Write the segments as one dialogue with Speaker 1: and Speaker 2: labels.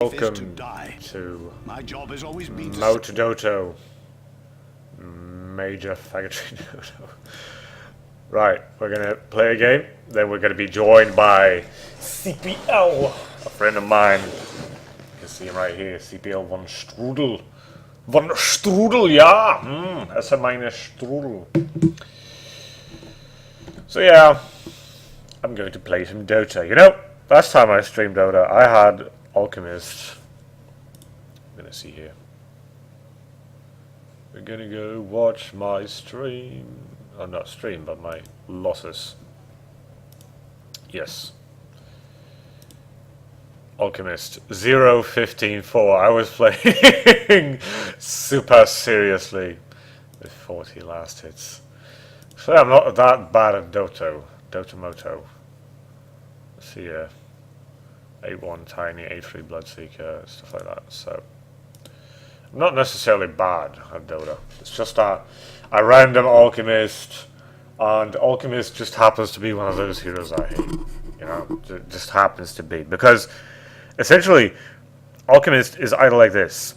Speaker 1: Welcome to DoTA, Major Faggotry Doto. Right, we're gonna play a game, then we're gonna be joined by CPL, a friend of mine. You can see him right here, CPL von Strudel. Von Strudel, yeah! That's meine Strudel. So yeah, I'm going to play some Dota. You know, last time I streamed Dota, I had Alchemist. I'm gonna see here. We're gonna go watch my stream. Oh, not stream, but my losses. Yes. Alchemist 0-15-4. I was playing super seriously with 40 last hits. So I'm not that bad at Dota Moto. Let's see here. 8-1 Tiny, 8-3 Bloodseeker, stuff like that. So I'm not necessarily bad at Dota. It's just a random Alchemist, and Alchemist just happens to be one of those heroes I hate. You know, it just happens to be. Because essentially, Alchemist is either like this.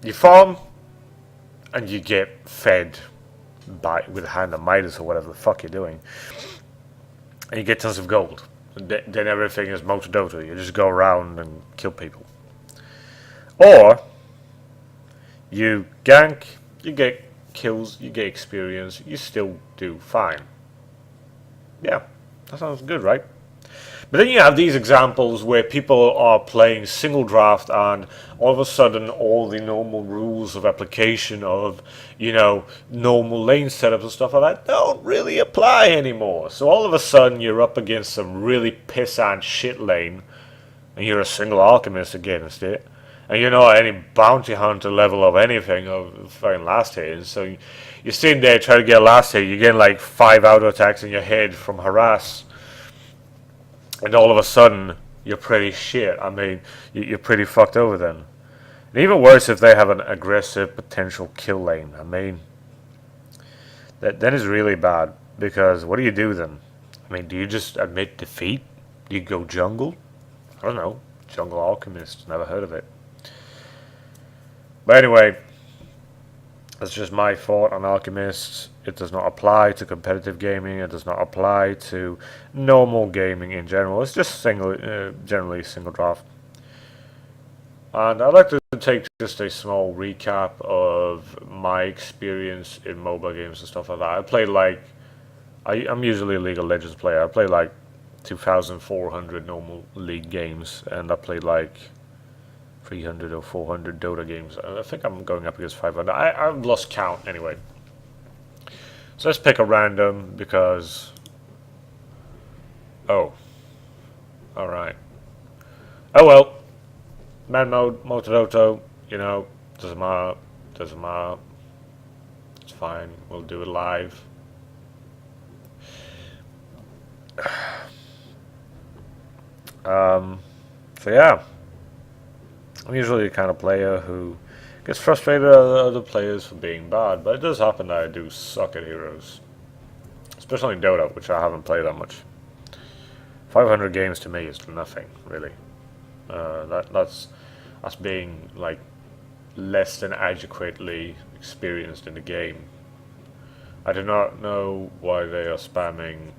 Speaker 1: You farm, and you get fed with a hand of Midas or whatever the fuck you're doing. And you get tons of gold. Then everything is Moto Dota. You just go around and kill people. Or you gank, you get kills, you get experience, you still do fine. Yeah, that sounds good, right? But then you have these examples where people are playing single draft and all of a sudden all the normal rules of application of, you know, normal lane setups and stuff like that don't really apply anymore. So all of a sudden you're up against some really pissant shit lane and you're a single alchemist against it. And you're not any bounty hunter level of anything of fucking last hit. And so you're sitting there trying to get a last hit, you're getting like 5 auto attacks in your head from harass. And all of a sudden, you're pretty shit. I mean, you're pretty fucked over then. And even worse if they have an aggressive potential kill lane. I mean, that is really bad. Because what do you do then? I mean, do you just admit defeat? Do you go jungle? I don't know. Jungle Alchemist. Never heard of it. But anyway, that's just my thought on Alchemist. It does not apply to competitive gaming. It does not apply to normal gaming in general. It's just generally single draft. And I'd like to take just a small recap of my experience in mobile games and stuff like that. I played like, I'm usually a League of Legends player. I play like 2,400 normal League games, and I played like 300 or 400 Dota games. I think I'm going up against 500. I've lost count anyway. So let's pick a random because... Oh. Alright. Oh well. Man mode, Moto Dota, you know, doesn't matter. Doesn't matter. It's fine. We'll do it live. So yeah. I'm usually the kind of player who gets frustrated at other players for being bad, but it does happen that I do suck at heroes. Especially in Dota, which I haven't played that much. 500 games to me is nothing, really. That's being, like, less than adequately experienced in the game. I do not know why they are spamming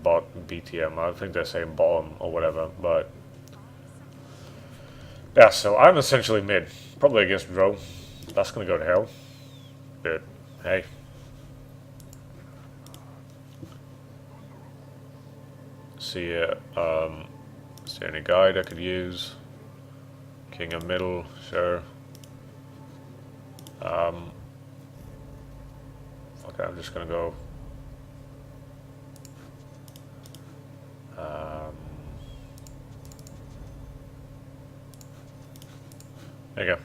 Speaker 1: bot BTM. I think they're saying bottom or whatever, but... Yeah, so I'm essentially mid. Probably against Dro. That's gonna go to hell. But, hey. See is there any guide I could use? King of middle, sure. Okay, I'm just gonna go. There you go.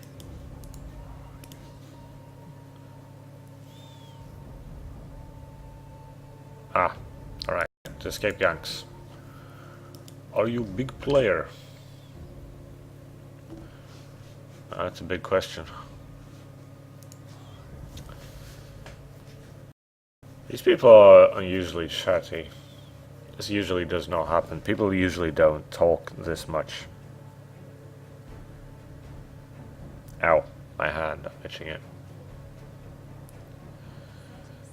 Speaker 1: Ah, alright. To escape ganks. Are you a big player? That's a big question. These people are unusually chatty. This usually does not happen. People usually don't talk this much. Ow, my hand, I'm itching it.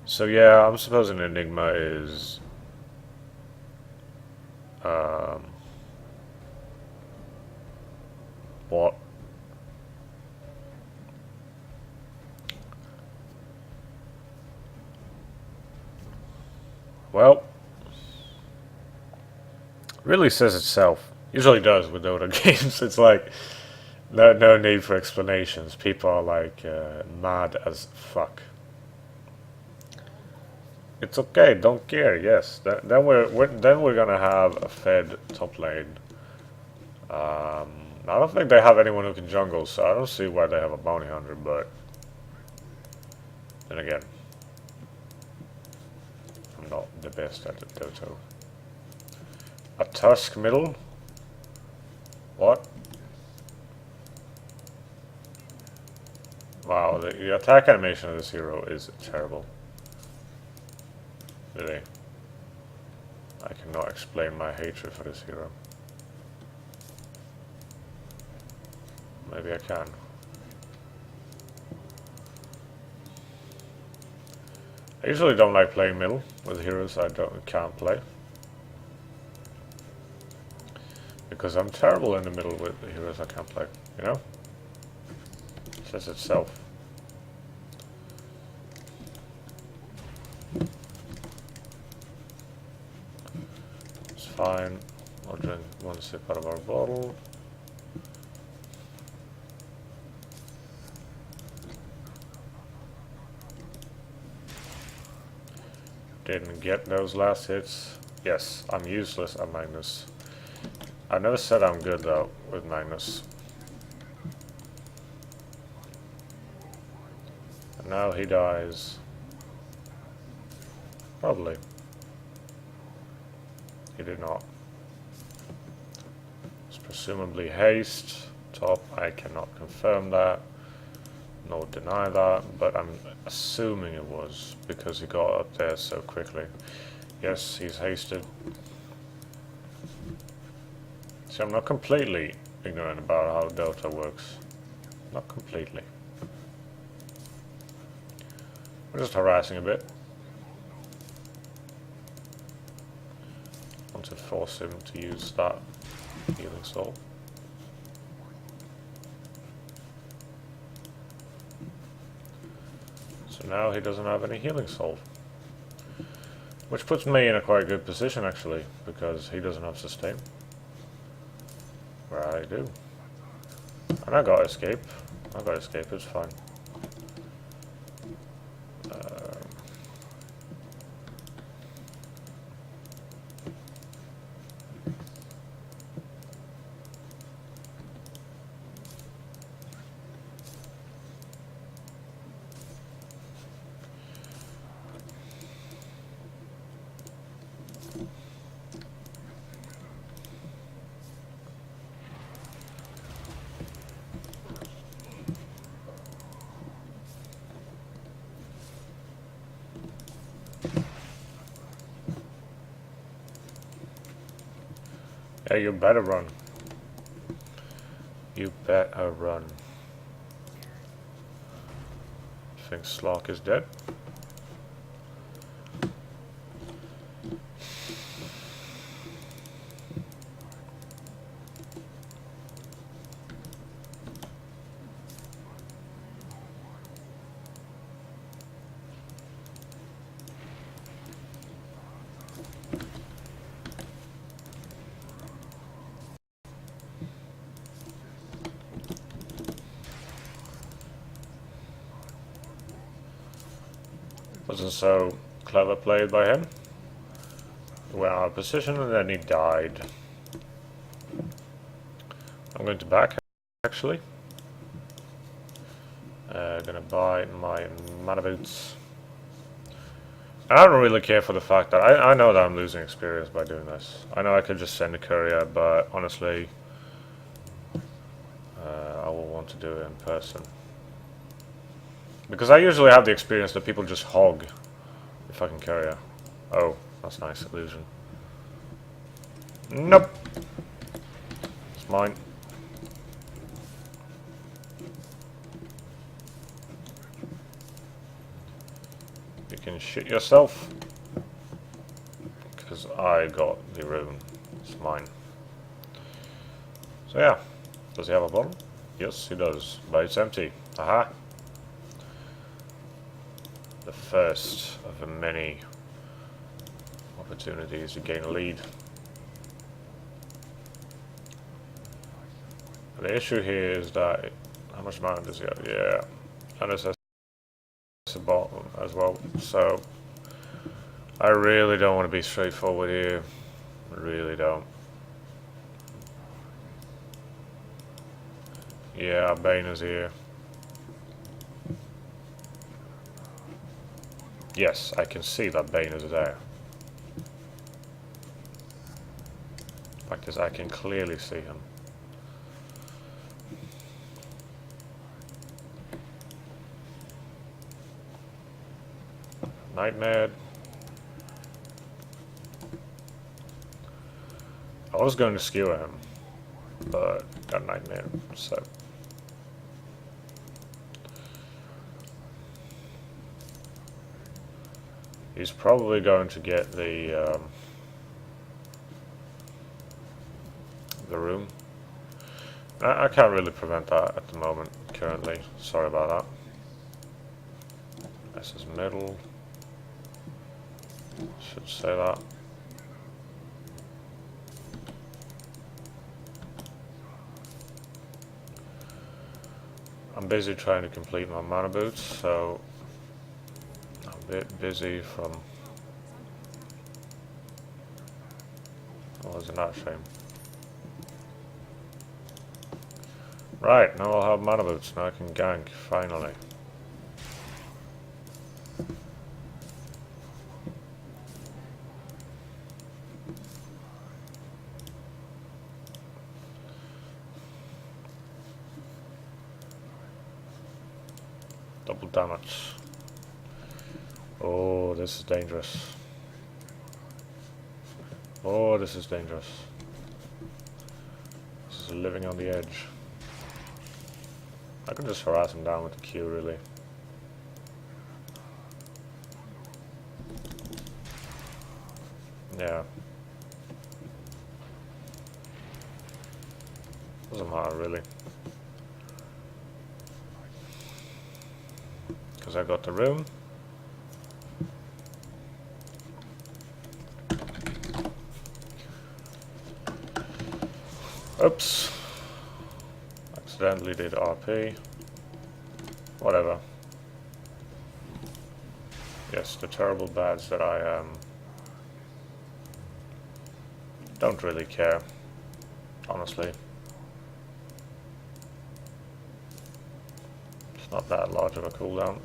Speaker 1: So yeah, I'm supposing Enigma is what? Well, really says itself. Usually does with Dota games. It's like no need for explanations. People are like mad as fuck. It's okay, don't care. Yes, then we're gonna have a fed top lane. I don't think they have anyone who can jungle, so I don't see why they have a bounty hunter. But then again, I'm not the best at the Dota. A Tusk middle? What? Wow, the attack animation of this hero is terrible. Really. I cannot explain my hatred for this hero. Maybe I can. I usually don't like playing middle with heroes I can't play. Because I'm terrible in the middle with the heroes I can't play, you know? It says itself. It's fine. I'll drink one sip out of our bottle. Didn't get those last hits. Yes, I'm useless at Magnus. I never said I'm good though with Magnus. And now he dies. Probably. He did not. It's presumably haste. Top, I cannot confirm that. Nor deny that, but I'm assuming it was because he got up there so quickly. Yes, he's hasted. See, I'm not completely ignorant about how Dota works. Not completely. We're just harassing a bit. Want to force him to use that healing soul. So now he doesn't have any healing soul. Which puts me in a quite good position actually, because he doesn't have sustain. Where I do. And I got escape. It's fine. Yeah, you better run. You better run. I think Slock is dead. Wasn't so clever played by him. We went out of position and then he died. I'm going to back actually. Gonna buy my mana boots. I don't really care for the fact that I know that I'm losing experience by doing this. I know I could just send a courier, but honestly, I will want to do it in person. Because I usually have the experience that people just hog if I can courier. Oh, that's nice illusion. Nope. It's mine. You can shit yourself. Because I got the rune. It's mine. So yeah. Does he have a bottle? Yes, he does. But it's empty. Aha. The first of the many opportunities to gain a lead. The issue here is that how much mana does he have? Yeah, and it's a bottom as well. So I really don't want to be straightforward here. I really don't. Yeah, Bane is here. Yes, I can see that Bane is there. Fact is, I can clearly see him. Nightmare. I was going to skewer him, but got Nightmare, so. He's probably going to get the room. I can't really prevent that at the moment, currently. Sorry about that. This is middle. Should say that. I'm busy trying to complete my mana boots, so I'm a bit busy from... Oh, isn't that a shame? Right, now I'll have mana boots, now I can gank, finally. Double damage. Oh, this is dangerous. Oh, this is dangerous. This is living on the edge. I can just harass him down with the Q, really. Yeah. Doesn't matter, really. Because I got the room. Oops. Accidentally did RP. Whatever. Yes, the terrible badge that I don't really care, honestly. It's not that large of a cooldown.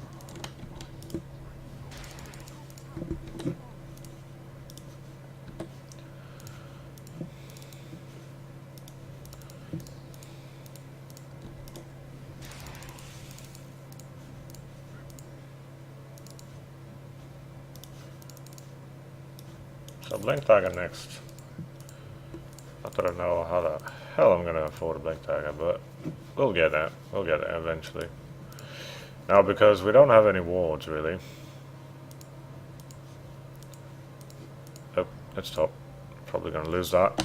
Speaker 1: So Blink Dagger next. Not that I know how the hell I'm going to afford a Blink Dagger, but we'll get there. We'll get there eventually. Now, because we don't have any wards, really. Oh, let's stop. Probably going to lose that.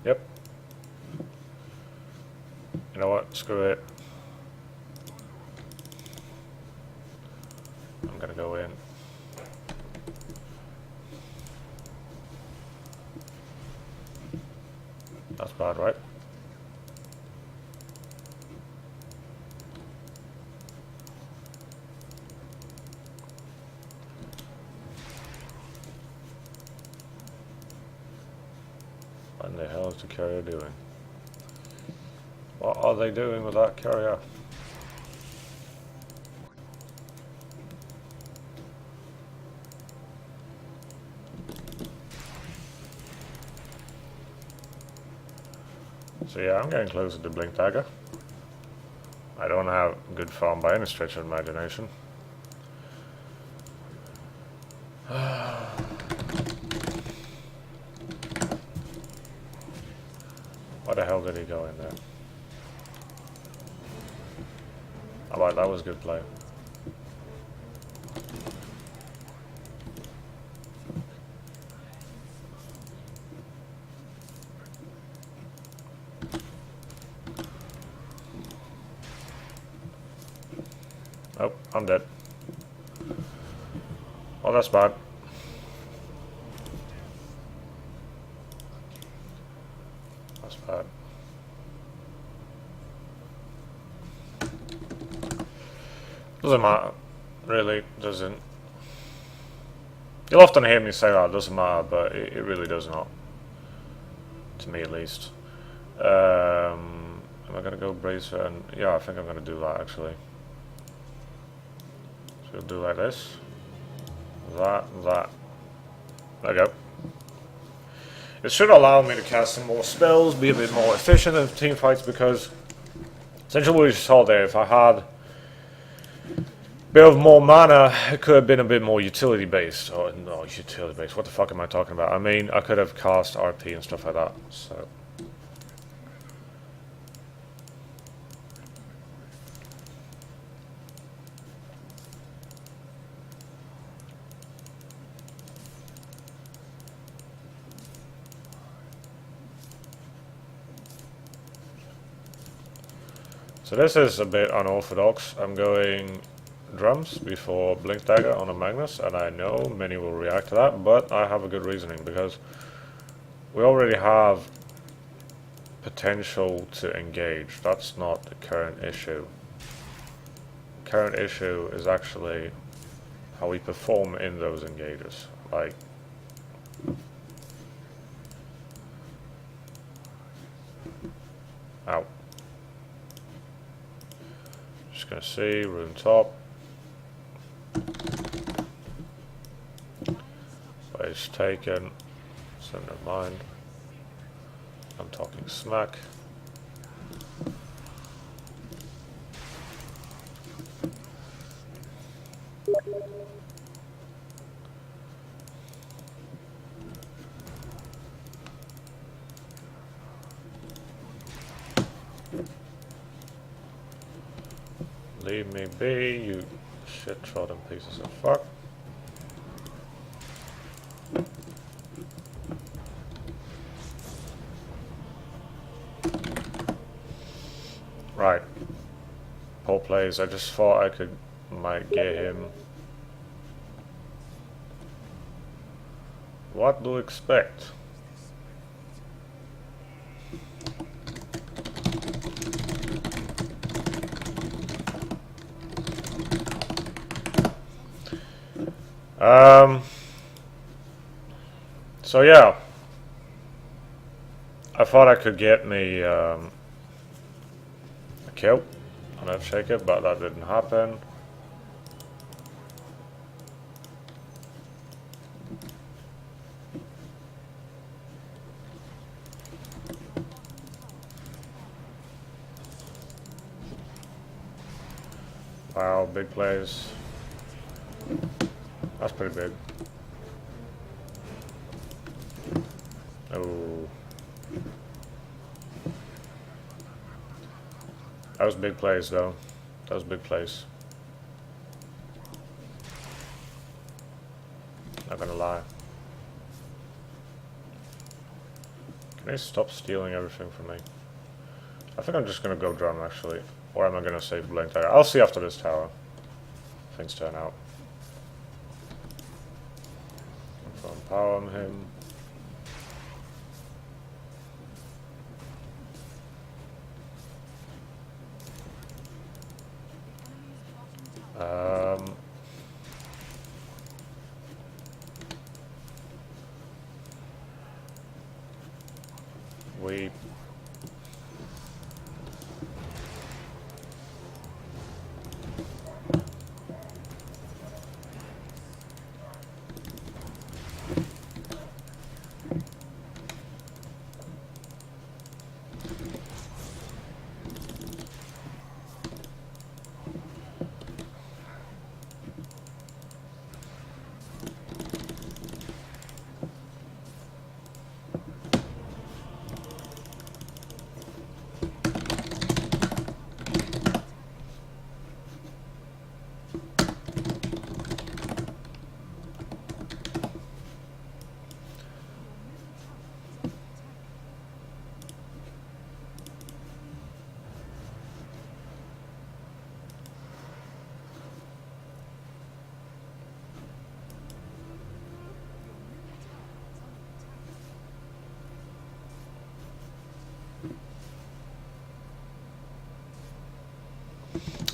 Speaker 1: Yep. You know what? Screw it. I'm gonna go in. That's bad, right? What in the hell is the carrier doing? What are they doing with that carrier? So yeah, I'm getting closer to Blink Dagger. I don't have good farm by any stretch of imagination. Why the hell did he go in there? Alright, that was good play. Oh, I'm dead. Oh, that's bad. That's bad. Doesn't matter. Really doesn't. You'll often hear me say that, it doesn't matter, but it really does not. To me at least. Am I going to go bracer? And yeah, I think I'm going to do that actually. So we'll do like this. That. There we go. It should allow me to cast some more spells, be a bit more efficient in team fights, because essentially what you saw there, if I had a bit of more mana, it could have been a bit more utility based. Or no, utility based, what the fuck am I talking about? I mean, I could have cast RP and stuff like that, so. So this is a bit unorthodox. I'm going drums before Blink Dagger on a Magnus, and I know many will react to that, but I have a good reasoning, because we already have potential to engage. That's not the current issue. The current issue is actually how we perform in those engages. Like, ow. Just gonna see, rune top. Base taken, so never mind. I'm talking smack. Leave me be, you shit-trodden pieces of fuck. Right. Poor plays. I just thought I might get him. What do you expect? So yeah, I thought I could get me a kill on that shaker, but that didn't happen. Wow, big plays. That's pretty big. Oh. That was big plays though. That was big plays. Not gonna lie. Can they stop stealing everything from me? I think I'm just gonna go drum actually. Or am I gonna save Blink Dagger? I'll see after this tower. Things turn out. Confirm power on him. We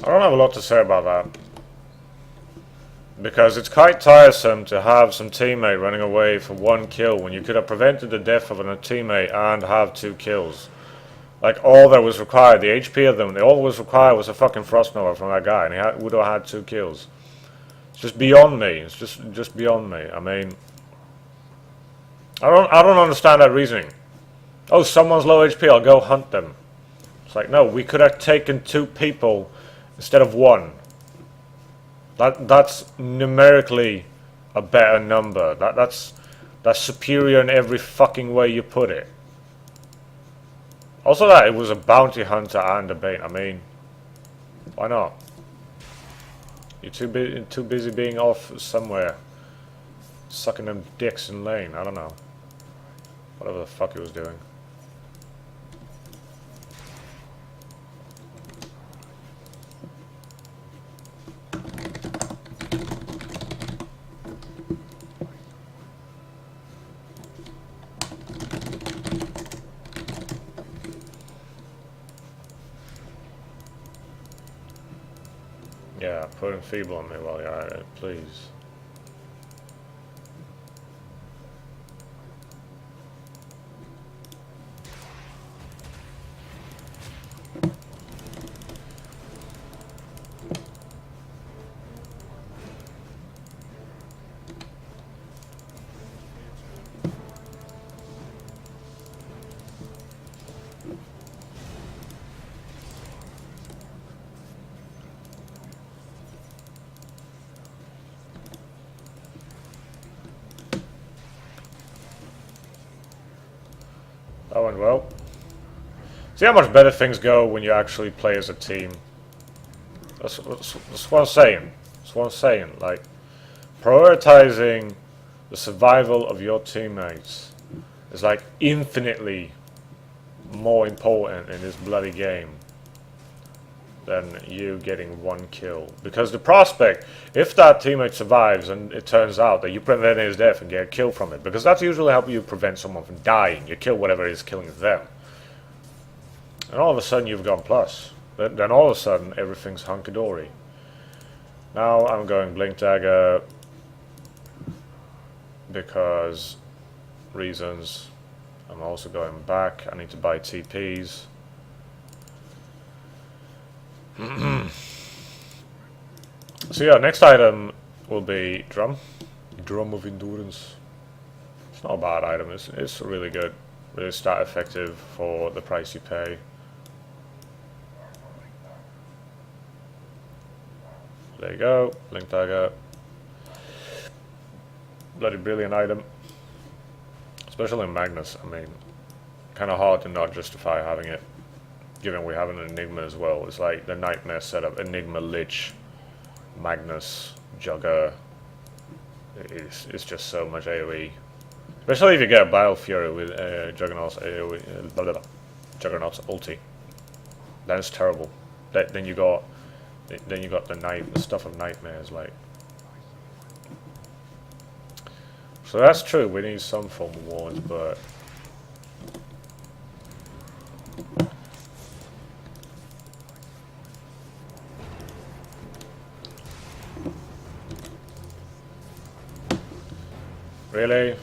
Speaker 1: I don't have a lot to say about that. Because it's quite tiresome to have some teammate running away for 1 kill when you could have prevented the death of a teammate and have 2 kills. Like, all that was required, the HP of them, all that was required was a fucking Frost Nova from that guy, and he would have had 2 kills. It's just beyond me. It's just beyond me. I mean, I don't understand that reasoning. Oh, someone's low HP, I'll go hunt them. It's like, no, we could have taken 2 people instead of 1. That's numerically a better number. That's superior in every fucking way you put it. Also, that it was a bounty hunter and a bait. I mean, why not? You're too busy being off somewhere, sucking them dicks in lane. I don't know. Whatever the fuck he was doing. Yeah, put enfeeble on me while you're at it, please. That went well. See how much better things go when you actually play as a team. That's what I'm saying. That's what I'm saying. Like, prioritizing the survival of your teammates is like infinitely more important in this bloody game than you getting 1 kill. Because the prospect, if that teammate survives and it turns out that you prevent his death and get a kill from it, because that's usually how you prevent someone from dying. You kill whatever is killing them. And all of a sudden you've gone plus. Then all of a sudden everything's hunky-dory. Now I'm going Blink Dagger because reasons. I'm also going back. I need to buy TPs. So yeah, next item will be Drum. Drum of Endurance. It's not a bad item, it's really good. Really stat effective for the price you pay. There you go, Blink Dagger. Bloody brilliant item. Especially in Magnus, I mean, kinda hard to not justify having it. Given we have an Enigma as well. It's like the nightmare setup. Enigma, Lich, Magnus, Jugger. It's just so much AoE. Especially if you get a Bile Fury with Juggernaut's AoE, Juggernaut's ulti. Then it's terrible. Then you got the stuff of nightmares, like. So that's true, we need some form of wards, but really?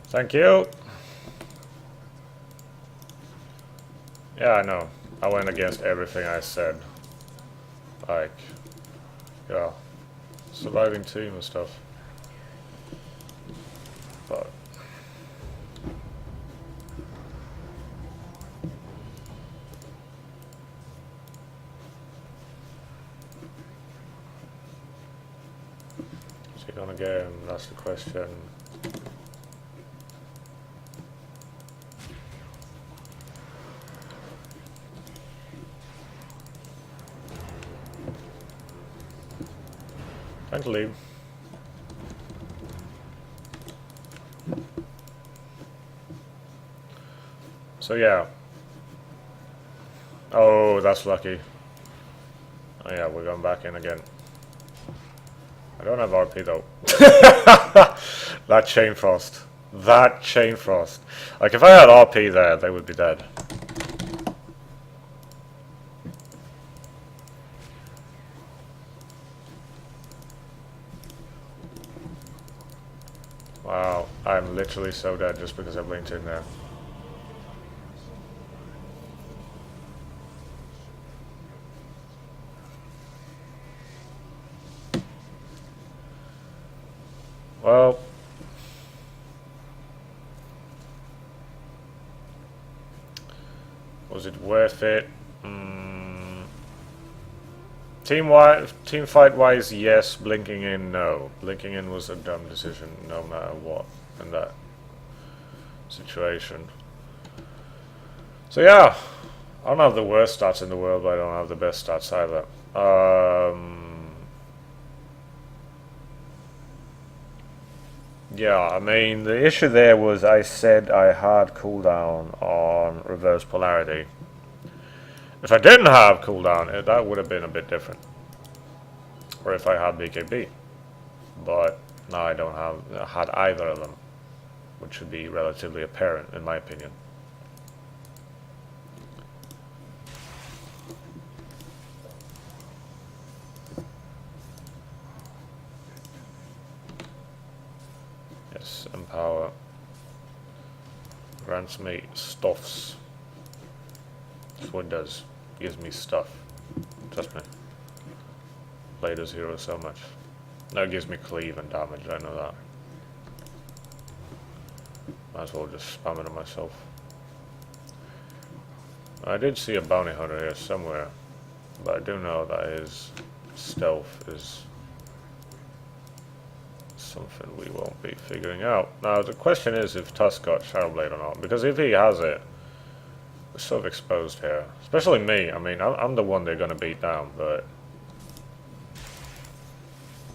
Speaker 1: Thank you. Yeah, I know. I went against everything I said. Like, yeah, surviving team and stuff. But is he gonna get him? That's the question. Time to leave. So yeah. Oh, that's lucky. Oh yeah, we're going back in again. don't have RP though. That chain frost. That chain frost. Like if I had RP there, they would be dead. Wow, I'm literally so dead just because I blinked in there. Well, was it worth it? Team fight wise, yes. Blinking in, no. Blinking in was a dumb decision, no matter what, in that situation. So yeah, I don't have the worst stats in the world, but I don't have the best stats either. Yeah, I mean, the issue there was I said I had cooldown on reverse polarity. If I didn't have cooldown, that would have been a bit different. Or if I had BKB. But now I don't have had either of them, which should be relatively apparent in my opinion. Yes, empower grants me stuffs. That's what it does. Gives me stuff. Trust me. Play this hero so much. Now it gives me cleave and damage, I know that. Might as well just spam it on myself. I did see a bounty hunter here somewhere, but I do know that his stealth is something we won't be figuring out. Now the question is if Tusk got Shadowblade or not, because if he has it, we're sort of exposed here. Especially me, I mean, I'm the one they're going to beat down, but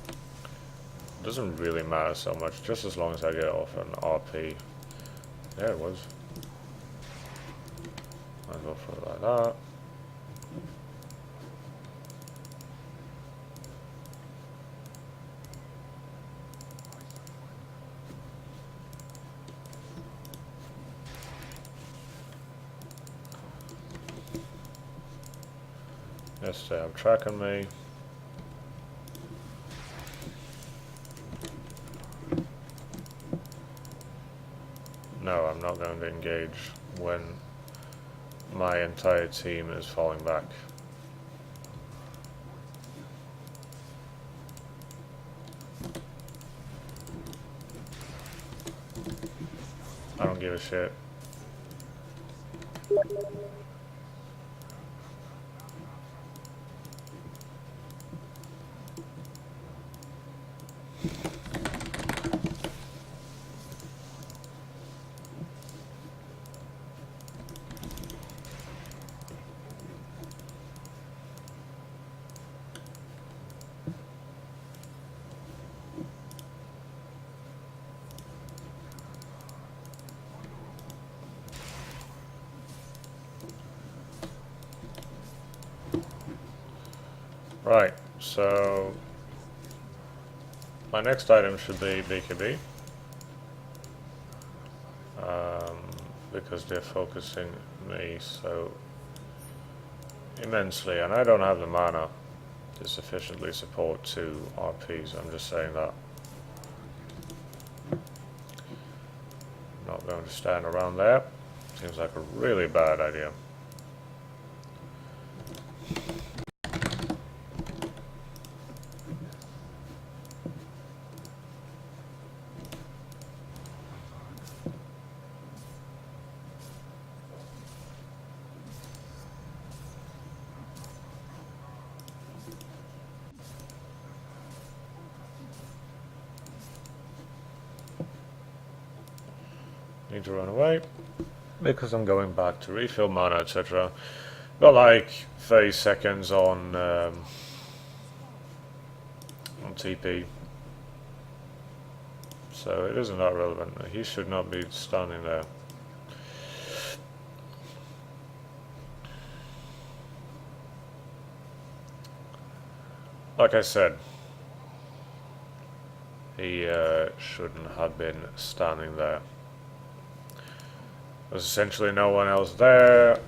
Speaker 1: it doesn't really matter so much, just as long as I get off an RP. There it was. Might as well throw it like that. Yes, they are tracking me. No, I'm not going to engage when my entire team is falling back. I don't give a shit. Right, so my next item should be BKB, because they're focusing me so immensely, and I don't have the mana to sufficiently support 2 RPs, I'm just saying that. I'm not going to stand around there, seems like a really bad idea. Need to run away because I'm going back to refill mana, etc. Got like 30 seconds on TP, so it isn't that relevant. He should not be standing there. Like I said, He shouldn't have been standing there. There's essentially no one else there.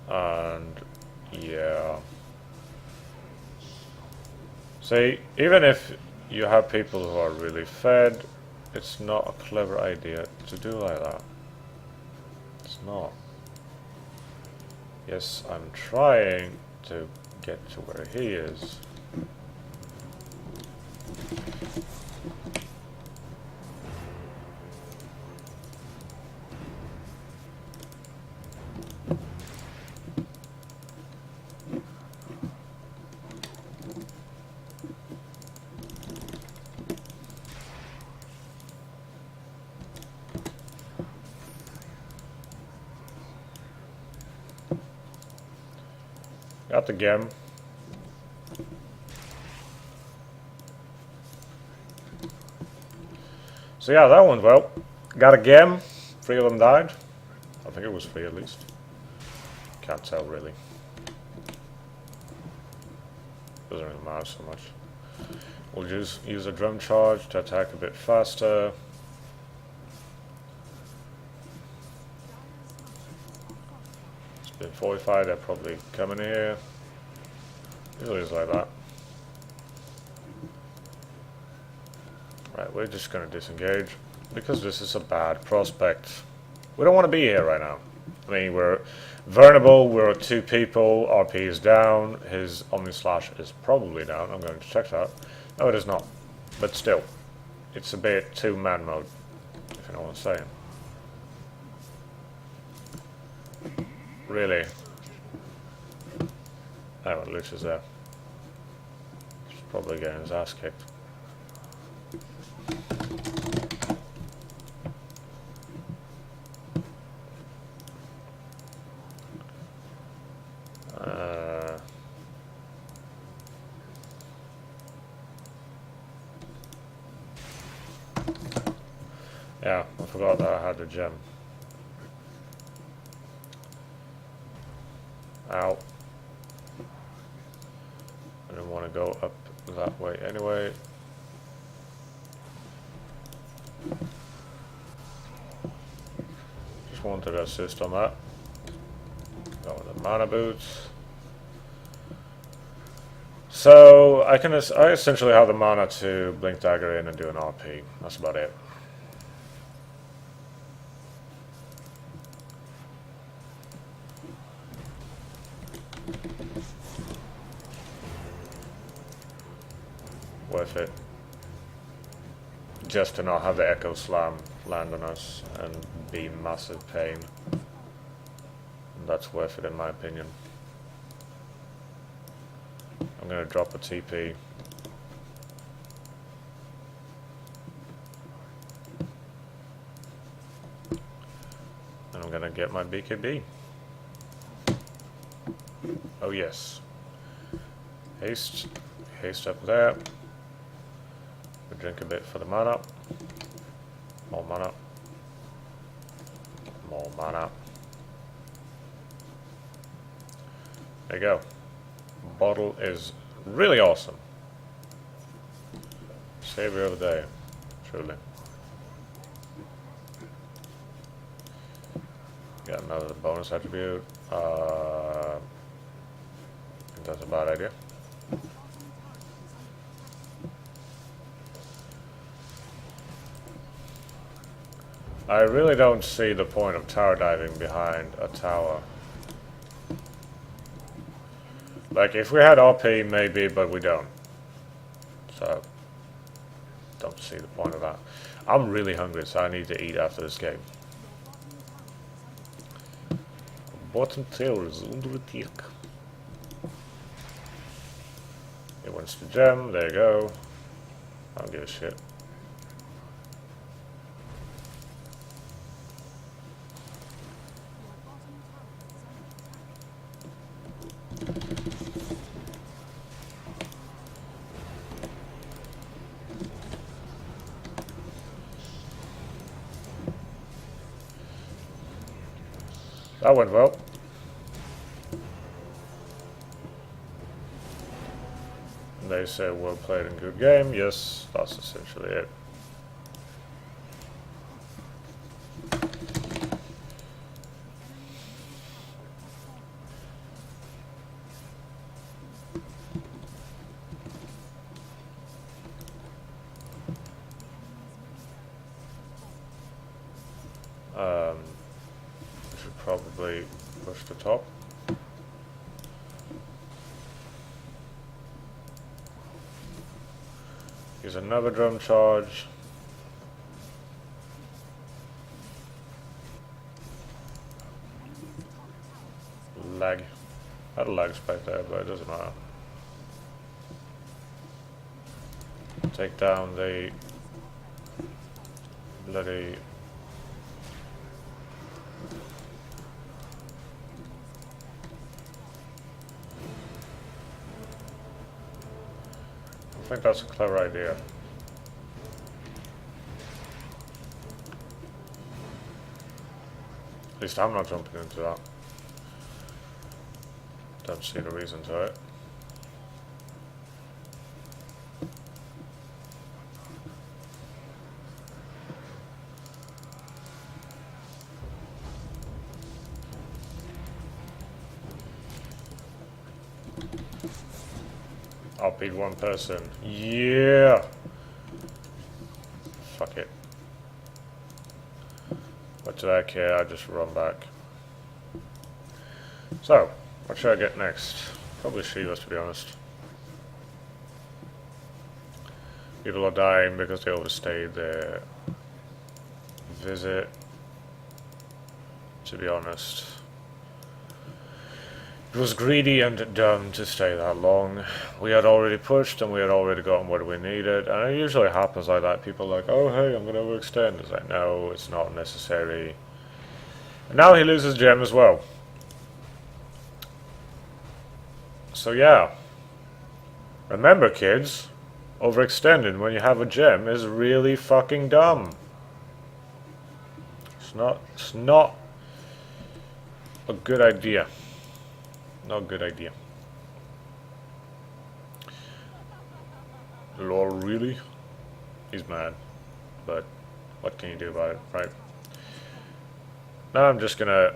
Speaker 1: And yeah. See, even if you have people who are really fed, it's not a clever idea to do like that. It's not. Yes, I'm trying to get to where he is. Got the gem. So yeah, that went well. Got a gem. 3 of them died. I think it was 3 at least. Can't tell really. Doesn't really matter so much. We'll just use a drum charge to attack a bit faster. It's been fortified, they're probably coming here. Usually it's like that. Right, we're just going to disengage because this is a bad prospect. We don't want to be here right now. I mean, we're vulnerable, we're 2 people, RP is down, his Omni Slash is probably down. I'm going to check that. No, it is not. But still, it's a bit too man mode, if you know what I'm saying. Really? Oh, Lich is there. He's probably getting his ass kicked. Yeah, I forgot that I had the gem. Ow. I didn't want to go up that way anyway. Just wanted to assist on that. Go with the mana boots. So I essentially have the mana to blink dagger in and do an RP. That's about it. Worth it. Just to not have the Echo Slam land on us and be massive pain. That's worth it in my opinion. I'm going to drop a TP. And I'm going to get my BKB. Oh yes. Haste. Haste up there. We drink a bit for the mana. More mana. More mana. There you go. Bottle is really awesome. Savior of the day, truly. Got another bonus attribute. I think that's a bad idea. I really don't see the point of tower diving behind a tower. Like, if we had RP, maybe, but we don't. So, don't see the point of that. I'm really hungry, so I need to eat after this game. Bottom tail is under attack. It wants the gem, there you go. I don't give a shit. That went well. They say well played and good game. Yes, that's essentially it. We should probably push the top. Use another drum charge. Lag. I had a lag spike there, but it doesn't matter. Take down the bloody I think that's a clever idea. At least I'm not jumping into that. Don't see the reason to it. I'll beat one person. Yeah! Fuck it. What do I care? I just run back. So, what should I get next? Probably Shivas, to be honest. People are dying because they overstayed their visit. To be honest. It was greedy and dumb to stay that long. We had already pushed and we had already gotten what we needed, and it usually happens like that. People are like, oh hey, I'm gonna overextend. It's like, no, it's not necessary. And now he loses gem as well. So yeah. Remember kids, overextending when you have a gem is really fucking dumb. It's not a good idea. Not a good idea. Lol, really? He's mad. But what can you do about it, right? Now I'm just gonna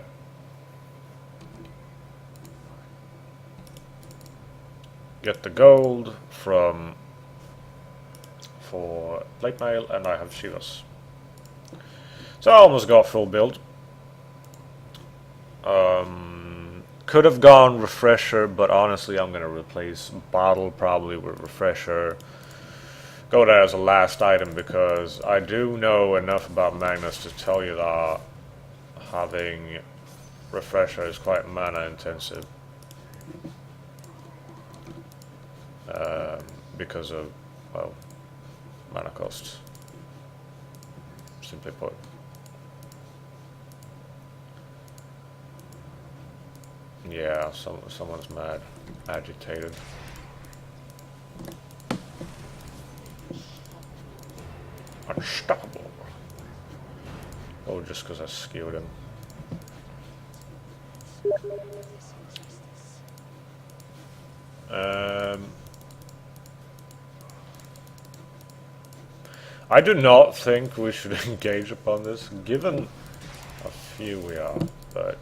Speaker 1: get the gold for plate mail, and I have Shivas. So I almost got full build. Could have gone refresher, but honestly I'm going to replace bottle probably with refresher. Go there as a last item because I do know enough about Magnus to tell you that having refresher is quite mana intensive. Because of, well, mana costs. Simply put. Yeah, someone's mad, agitated. Unstoppable. Oh, just because I skewed him. I do not think we should engage upon this, given how few we are, but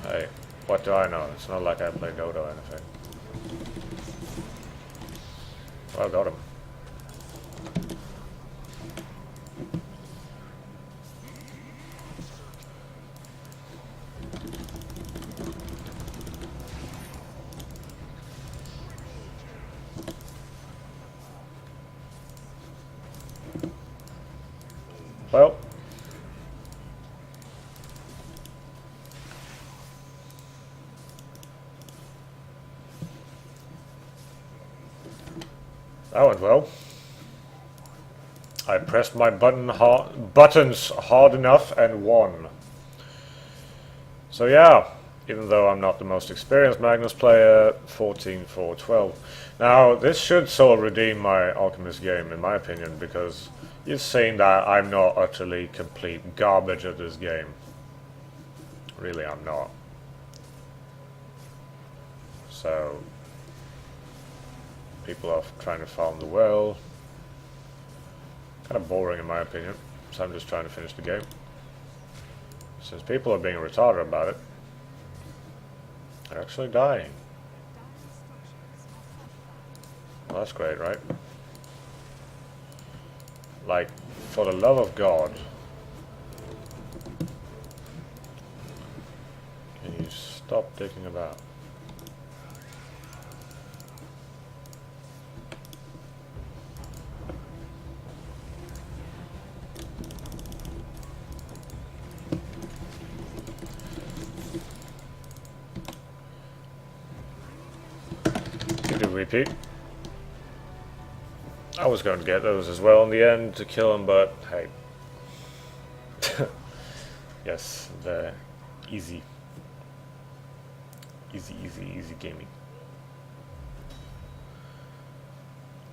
Speaker 1: hey. What do I know? It's not like I play DoTA or anything. Well, I got him. Well. That went well. I pressed my buttons hard enough and won. So yeah, even though I'm not the most experienced Magnus player, 14-4-12. Now, this should sort of redeem my Alchemist game, in my opinion, because you've seen that I'm not utterly complete garbage at this game. Really, I'm not. So People are trying to farm the well. Kind of boring in my opinion, so I'm just trying to finish the game. Since people are being retarded about it, they're actually dying. Well, that's great, right? Like, for the love of God. Can you stop dicking about? Did a repeat. I was going to get those as well in the end to kill him, but hey. Yes, they're easy. Easy, easy, easy gaming.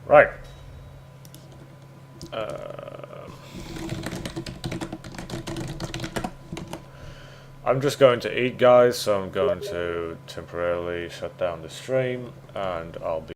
Speaker 1: Right. I'm just going to eat, guys, so I'm going to temporarily shut down the stream, and I'll be